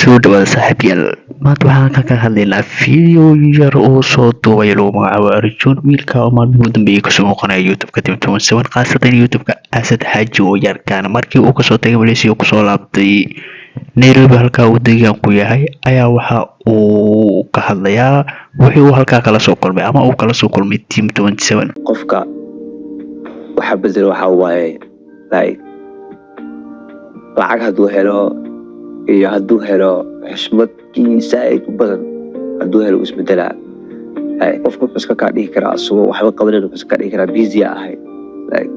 soo dhawaada saaxiibayaal maanta waxaan ka hadlaynaa video yar oo soo duubay lagu magacaabo Arjun wiilka oo maalmihii ugu dambeeyay kasoo muuqanaya YouTube-ka Team 27 khaasatan YouTube-ka Asad Haji oo yarkaan markii uu kasoo tagay Malaysia kusoo laabtay Nairobi halkaa uu deegaan ku yahay ayaa waxa uu ka hadlayaa wixii uu halkaa kala soo kulmay ama uu kala soo kulmay Team 27 qofka waxa bedel waxa waaye lacag hadduu helo iyo hadduu helo xushmadkiisa ay ku badan hadduu helo isbedelaa qofku iska ka dhigi karaa asoo waxba qabanayna iska dhigi karaa busy ahay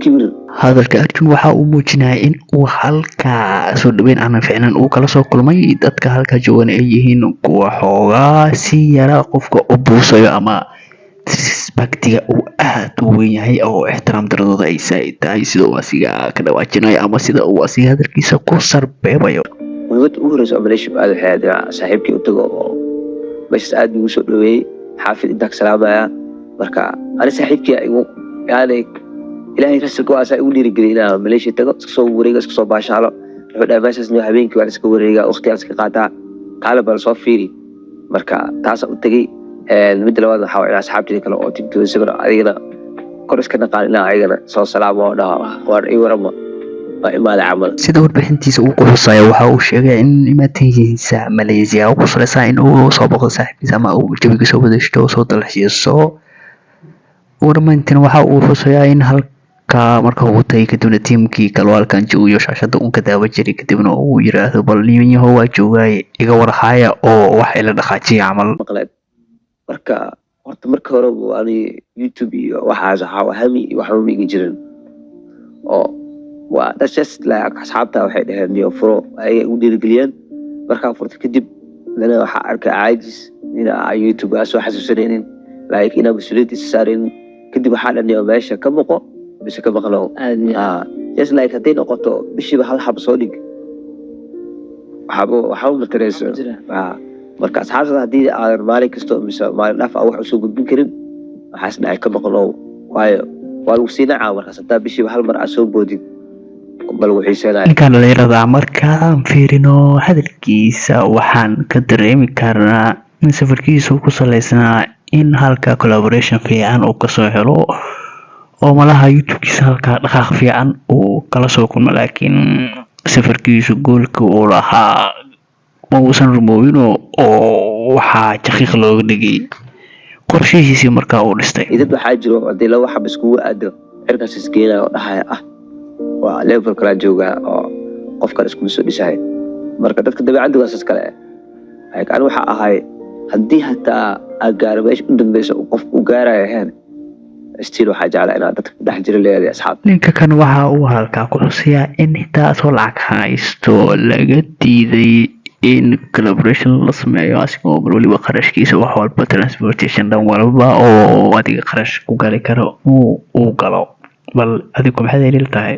kibir hadalka Arjun waxa uu muujinayaa in uu halkaa soo dhaweyn aan fiicnaan uu kala soo kulmay dadka halka joogan ay yihiin kuwa xoogaa si yara qofka u buusayo ama respectiga uu aad u weyn yahay oo ixtiraam daradooda ay saaid tahay sida uu asiga ka dhawaajinayo ama sida uu asiga hadalkiisa ku sarbeebayo muhiimad ugu horeysa Malaysia aad waxay saaxiibkii u tago oo meeshaas aad ugu soo dhaweeyay xaafid inta ka salaamaya marka ani saaxiibkii igu yaani ilaahay rasuulku waa igu dhiirigeliyay Malaysia tago soo wareega soo baashaalo wuxuu dhahay meeshaas inuu habeenkii waa iska wareega waqtigaas ka qaataa qalab soo fiiri marka taas u tagay mid labaad waxa ay asxaabtii kale oo Team 27 ayagana kor iska naqaalina ayagana soo salaamo oo dhaha war ay warama imaada camal sida warbixintiisa uu ku xusayo waxa uu sheegay in imaatayhiisa Malaysia uu ku saleysan in uu soo boqdo saaxiibkiisa ama uu jawiga soo wadashto soo dalxiiso warmaantina waxa uu xusayaa in halka marka uu tagay kadibna tiimkii kale halkan joogo shaashada uu ka daawa jiray kadibna uu yiraahdo bal nimanyahow waa joogay iga warhaya oo wax ila dhaqaajiyo camal marka horta marka hore ani YouTube iyo waxaas hami waxa uu igi jirin oo waa just like asxaabta waxay dhaheen iyo furo ay u dhiirigeliyeen marka furta kadib lana waxa arkay caajis ina YouTube soo xasuusanaynin like ina mas'uuliyad saarin kadib waxa dhan meesha ka muuqo bise ka maqlo just like haday noqoto bishiiba hal xab soo dhig waxa uu matareyso marka asxaabta hadii aan maalin kasto mise maalin dhaaf wax soo gudbin karin waxaas dhacay ka maqlo waayo waa lagu siinaa markaas hadaa bishiiba hal mar soo boodid ninkan dhalinyarada markaan fiirino hadalkiisa waxaan ka dareemi karnaa in safarkiisu ku saleysnaa in halka collaboration fiican uu kasoo helo oo malaha YouTube-kiisa halka dhaqaaq fiican uu kala soo kulmo laakiin safarkiisu goolka uu lahaa ma uusan rumoobin oo waxaa jaqiiq looga dhigay qorshihiisii markaa uu dhistay idad waxaa jiro hadii la waxa iskugu aado cirkaas isgeena oo dhahaya waa level kala jooga oo qofka isku soo dhisay marka dadka dabeecadda waasas kale ay kan waxa ahay hadii hataa agaarbeesh u dambeeyso qof u gaarayo still waxa jeclaa inaad dadka dhex jira leeyahay asxaab ninka kan waxa uu halkaa ku xusiyaa in xitaa soo lacag haysto laga diiday in collaboration la sameeyo asigoo waliba qarashkiisa wax walba transportation dhan walba oo adiga qarash ku gali karo uu galo bal adigu maxay leedahay